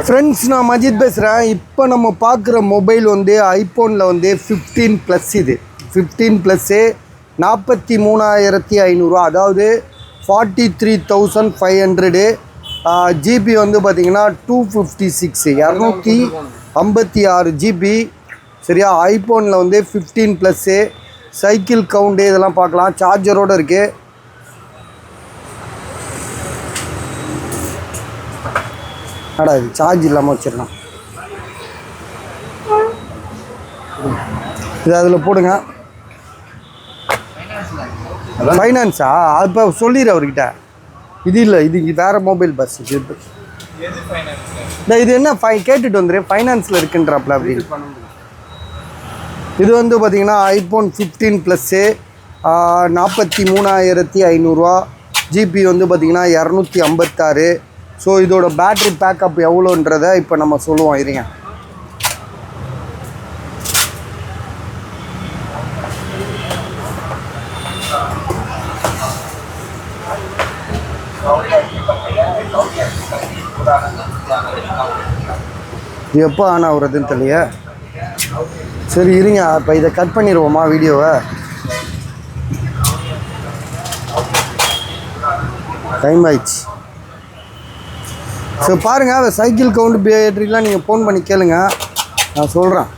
Friends, நான் மஜித் பேசுகிறேன். இப்போ நம்ம பார்க்குற மொபைல் வந்து ஐஃபோனில் வந்து 15+ இது 15+, 43,500, அதாவது 43,500. ஜிபி வந்து பார்த்திங்கன்னா 256 256 ஜிபி. சரியா? ஐஃபோனில் வந்து 15+, சைக்கிள் கவுண்டு இதெல்லாம் பார்க்கலாம். சார்ஜரோடு இருக்குது. இது சார்ஜ் இல்லாமல் வச்சிடலாம். இது அதில் போடுங்க. ஃபைனான்ஸா? இப்போ சொல்லிடு அவர்கிட்ட. இது இல்லை, இது வேறு மொபைல் பஸ். இது என்ன கேட்டுட்டு வந்துரு, ஃபைனான்ஸில் இருக்குன்றாப்ல அப்படின்னு. இது வந்து பார்த்திங்கன்னா ஐஃபோன் 15+, 43,500. ஜிபி வந்து பார்த்திங்கன்னா 256. ஸோ இதோட பேட்ரி பேக்கப் எவ்வளோன்றதை இப்போ நம்ம சொல்லுவோம். இருங்க. இது எப்போ ஆன் ஆகுறதுன்னு தெரியல. சரி இருங்க, இப்போ இதை கட் பண்ணிடுவோமா வீடியோவை? டைம் ஆயிடுச்சு. ஸோ பாருங்கள், சைக்கிள் கவுண்ட் பேட்டரிலாம் நீங்கள் ஃபோன் பண்ணி கேளுங்க, நான் சொல்கிறேன்.